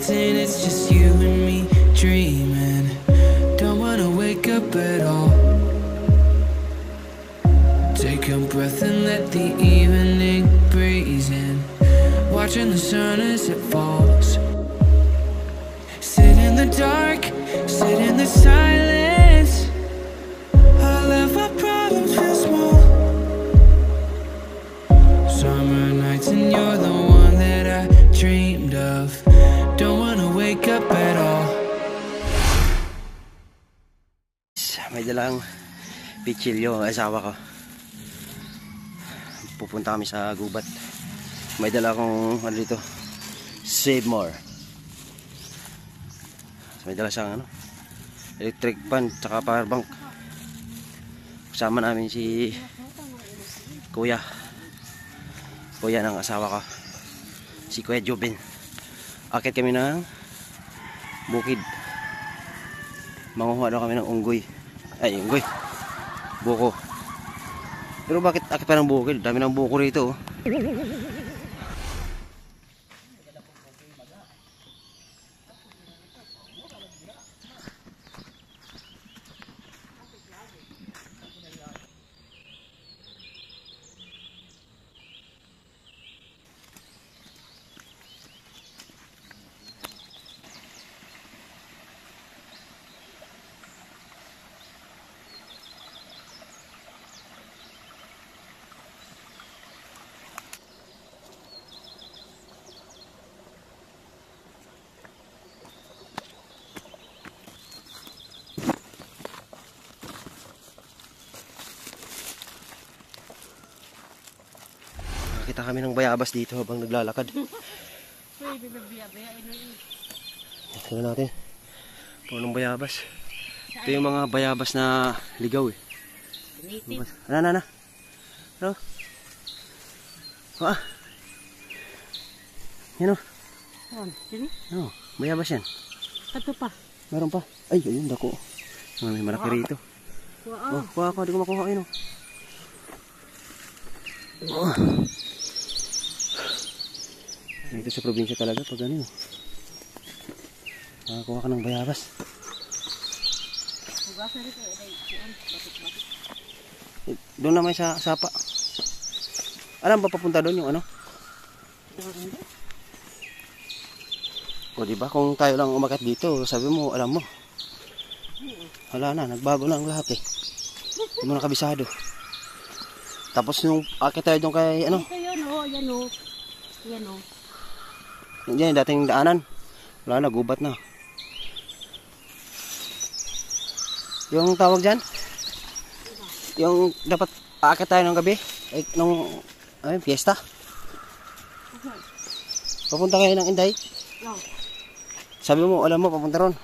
dancing, it's just you and me dreaming. Don't wanna wake up at all. Take a breath and let the evening breeze in. Watching the sun as it falls. Sit in the dark, sit in the silence. All of our problems feel small. Summer nights and you're the one that I dreamed of. Don't wanna wake up at all. May dalang pitsilyo ang asawa ko. Pupunta kami sa gubat. May dala akong ano dito, Save More. May dala siyang electric fan tsaka power bank. Kasama namin si kuya ng asawa ko, si Kuya Jobin. Akit kami ng bukid, manguha daw kami ng unggoy, buko. Pero bakit akit pa ng bukid? Dami ng buko rito, oh. Kita kami ng bayabas dito habang naglalakad. Tingnan natin. Puro ng bayabas. Ito yung mga bayabas na ligaw, eh. Ano? Yan, oh. Oh, bayabas yan. Ito pa. Meron pa. Ay, ayun, dako. May malaki rito. Oh, kuha ako. Di ko makuha yun, oh. Dito sa probinsya talaga pag ano, kuha ka ng bayabas. Doon naman sa sapa. Alam ba papunta doon yung ano? O diba kung tayo lang umakyat dito, sabi mo, alam mo, wala na, nagbago na ang lahat, eh. Hindi mo na kabisado. Tapos nung akit tayo doon kay ano? Yan o. Yan, dating daanan. Wala na, gubat na. Yung tawag dyan? Yung dapat aakit tayo ng gabi? Nung fiesta? Papunta kayo ng Inday? No. Sabi mo, alam mo, papunta ron.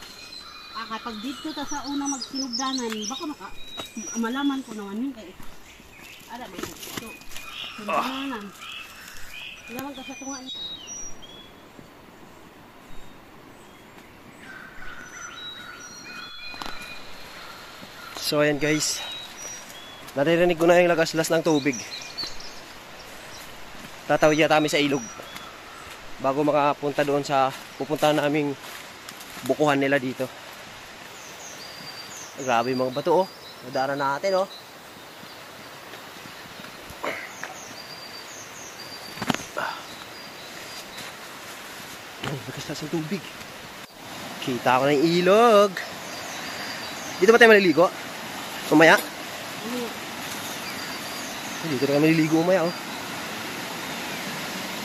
Kapag dito ta sa unang magsinugdanan, baka malaman ko naman yun kayo. Alam mo, ito. Sinugdanan. Ilaman ka sa tunga. So ayan guys, naririnig ko na yung lagaslas ng tubig. Tatawid yata kami sa ilog bago makapunta doon sa pupuntahan naming bukuhan nila dito. Grabe yung mga bato, oh. Nadaanan natin, oh. Lagaslas ng tubig. Kita ko na yung ilog. Dito ba tayo maliligo? Umaya? Dito na kami maliligo umaya, oh.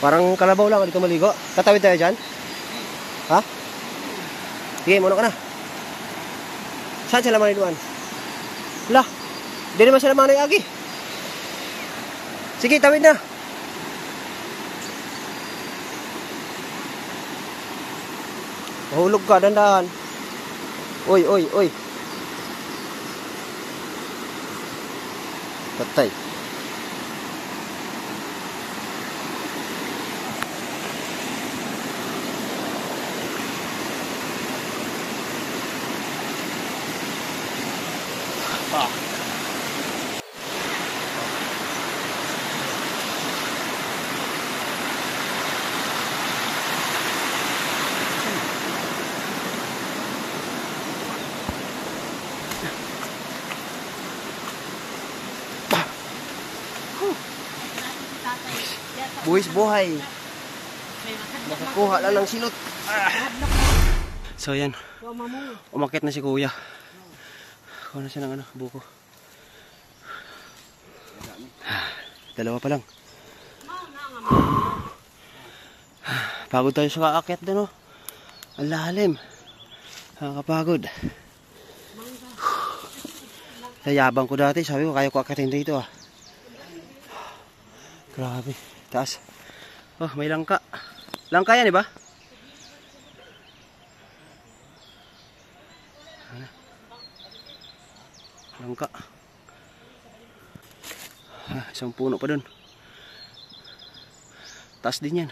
Parang kalabaw lang dito maligo. Tatawid tayo dyan? Ha? Sige, muna ka na. Saan sila maniluan? Wala. Hindi naman sila manay agi. Sige, tawid na. Mahulog ka, dandahan. Oy. Patay. Buwis buhay. Nakakuha lang ng silot. So yan. Umakyat na si kuya. Kuha na siya ng buko. Dalawa pa lang. Pagod tayo sa kaakyat doon, oh. Ang lalim. Nakakapagod. Nayabang ko dati. Sabi ko, kaya ko akyatin dito, ah. Grabe. Taas. Oh, may langka. Langka yan, diba? Langka. Isang puno pa dun. Taas din yan.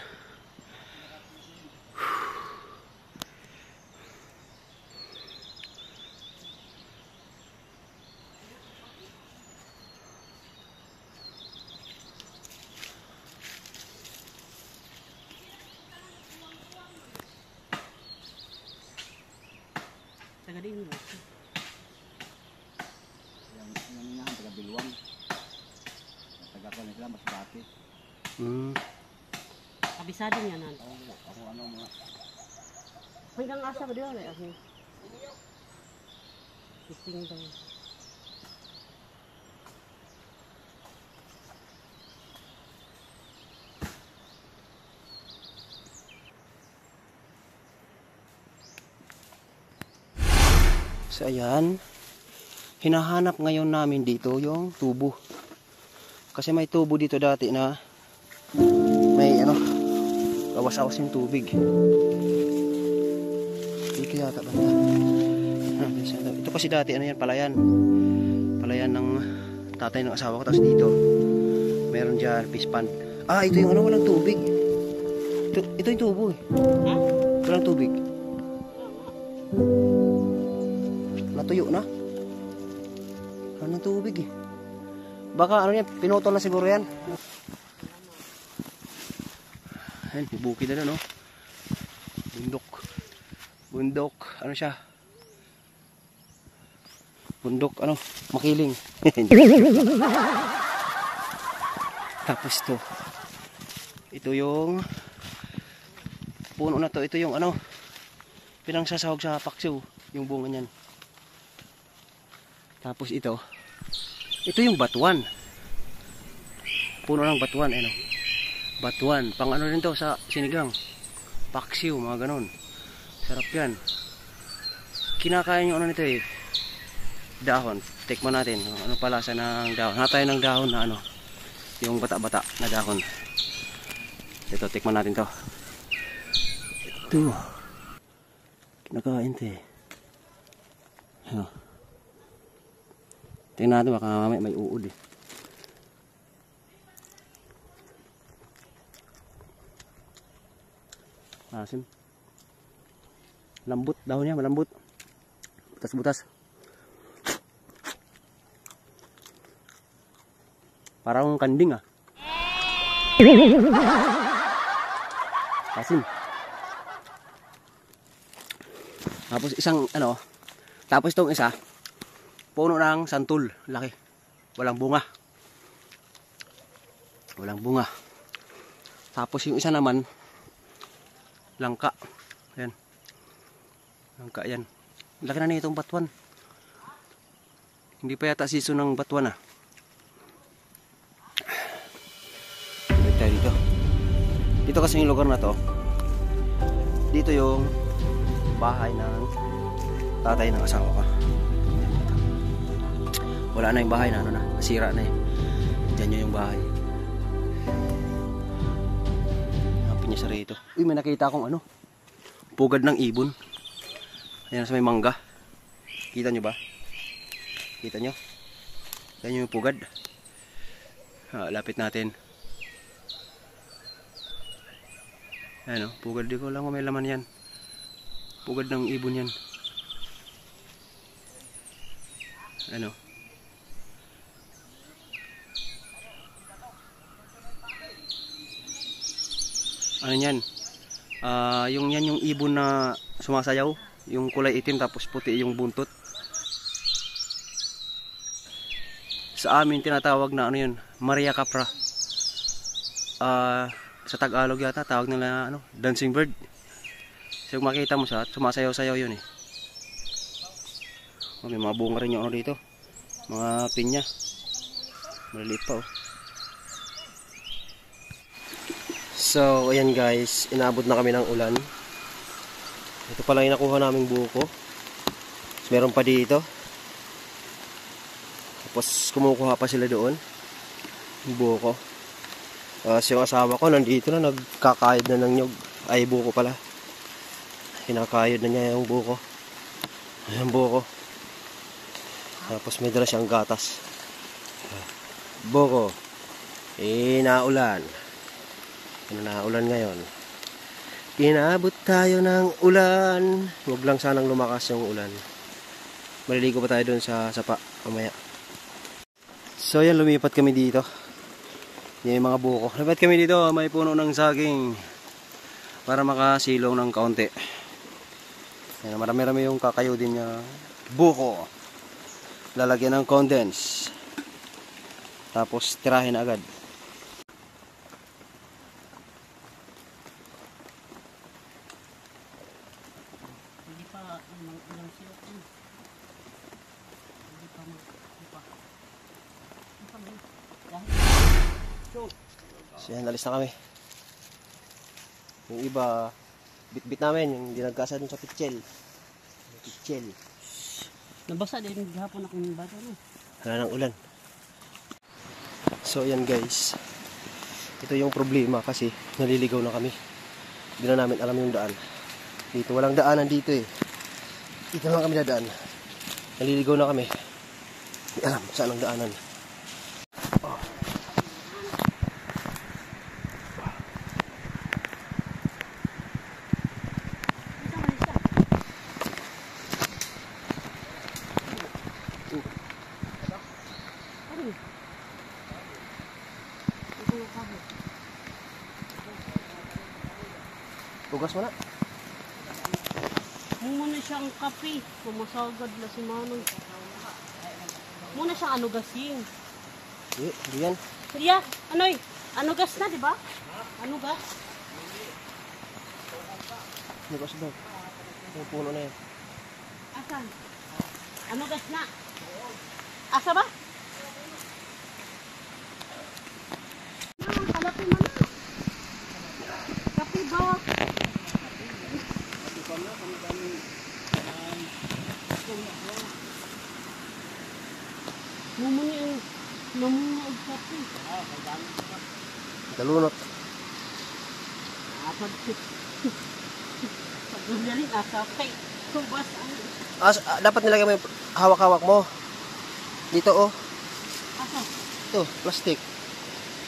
Taga din mo. Yang inahan taga Bilwang. Taga ko nila mas bati. Kabisado niya nan. Ako ano mga Hanggang asa ba diyan ay ako. Ising daw. So ayan, hinahanap ngayon namin dito yung tubo. Kasi may tubo dito dati na may awas-awas yung tubig. Dito yata banda. Ito kasi dati palayan. Palayan ng tatay ng asawa ko. Tapos dito, meron dyan fish pond. Ah, ito yung walang tubig. Ito yung tubo eh. Walang tubig. Natuyo na. Anong tubig eh. Baka pinutol na siguro yan. Ayan, bukid na no. Bundok. Bundok, ano siya? Bundok, makiling. Tapos to. Ito yung puno na to. Ito yung pinangsasahog sa paksiw. Yung bunga niyan. Tapos ito yung batuan. Puno ng batuan, batuan. Pang rin to sa sinigang. Paksiw, mga ganon. Sarap yan. Kinakain yung nito eh. Dahon. Tikman natin. Ano palasa ng dahon. Hatay ng dahon na yung bata-bata na dahon. Ito, tikman natin to. Ito. Kinakain to eh. Tingnan natin, baka mamaya may uod eh. Asim. Lambot daw niya, malambot. Butas-butas. Parang kanding ah. Asim. Tapos tapos itong isa, puno ng santol, laki. Walang bunga. Walang bunga. Tapos yung isa naman, langka. Ayan. Langka yan. Laki na nitong batuan. Hindi pa yata season ng batuan ah. Balik tayo dito. Dito kasi yung lugar na to. Dito yung bahay ng tatay ng asawa ko. Wala na yung bahay na nasira na eh. Diyan yung bahay. Hanapin niya sa rito. Uy, may nakita akong pugad ng ibon. Ayan sa may mangga. Kita nyo ba? Kita nyo? Ayan yung pugad. Lapit natin. Ayan pugad. Di ko lang kung may laman yan. Pugad ng ibon yan. Ano yan? Yung ibon na sumasayaw, yung kulay itim tapos puti yung buntot. Sa amin tinatawag na yun, Maria Capra. sa Tagalog yata tawag nila ano, dancing bird. So kung makita mo siya, sumasayaw-sayaw yun eh. Oh, may mga bunga rin yung ano dito. Mga pinya. Maliliit pa oh. So ayan guys, inaabot na kami ng ulan. Ito pala yung nakuha naming buko. Meron pa dito. Tapos kumukuha pa sila doon. Yung buko. Yung asawa ko nandito na, nagkakayod na ng nyog. Ay, buko pala. Kinakayod na niya yung buko. Ayan buko. Tapos may dala siyang gatas. Buko. Naulan. Naulan ngayon. Inaabot tayo ng ulan. Huwag lang sanang lumakas yung ulan. Maliligo pa tayo doon sa sapa mamaya. So yan, lumipat kami dito. Yan yung mga buko. Lumipat kami dito, may puno ng saging para makasilong ng kaunti. Yan, marami-rami yung kakayo din niya buko. Lalagyan ng condense. Tapos tirahin agad. So yan, alis na kami. Yung iba, bit-bit namin, yung dinagkasa dun sa pitchel. Pitchel. Nabasa din gahapon akong bata no. Wala ng ulan. So yan guys. Ito yung problema kasi naliligaw na kami. Hindi na namin alam yung daan. Dito walang daanan dito eh. Dito lang kami dadaan. Naliligaw na kami. Hindi alam saan ang daanan. Tugas mo na. Muna siyang kape. Pumasagad na si Manong. Muna siyang anugasin. Hindi yan. Riya, anoy? Anugas na, di ba? Anugas? Tugas daw. Yung puno na yan. Asan? Anugas na. Asa ba? Kalapin mo na. Kape ba? Namuna ang kape. Talunot. Pag-ulalin, kape. Subas ang... Dapat nilagay mo yung hawak-hawak mo. Dito oh. Asa? Ito, plastic.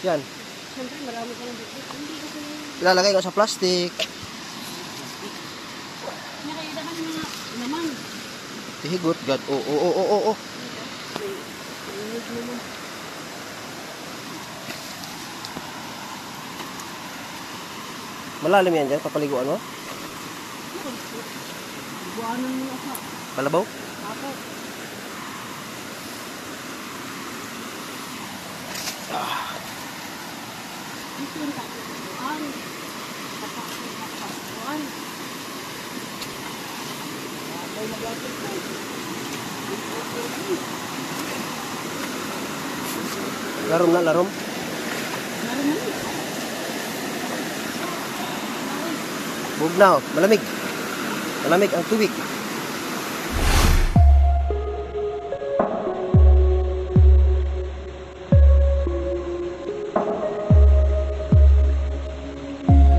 Yan. Siyempre, marami ka ng bukit. Hindi ko sa... Ilalagay ko sa plastic. Nakaidahan mo nga naman. Higot, God. Oo. Inig naman. Malalim yan dyan, papaliguan mo. Buwanan mo asa. Kalabaw? Ako. Ito yung tapuan. Tapuan. Ay, naglatid na. Larom na, larom. Meron na. Bug na oh, malamig. Malamig ang tubig.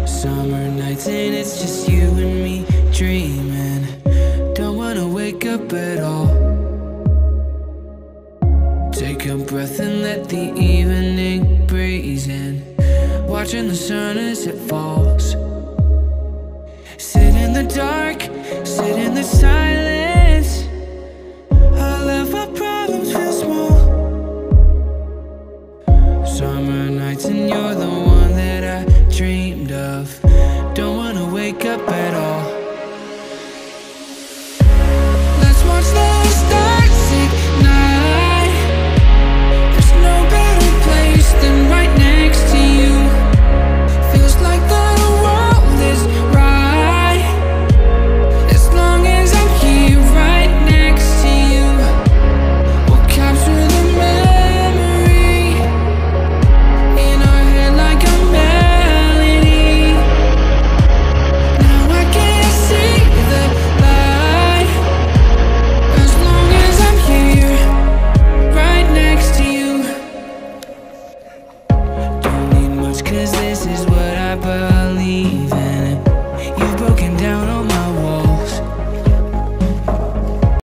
Summer nights and it's just you and me dreaming. Don't wanna wake up at all. Take a breath and let the evening breeze in. Watching the sun as it falls. Sit in the dark, sit in the silence. I left my pride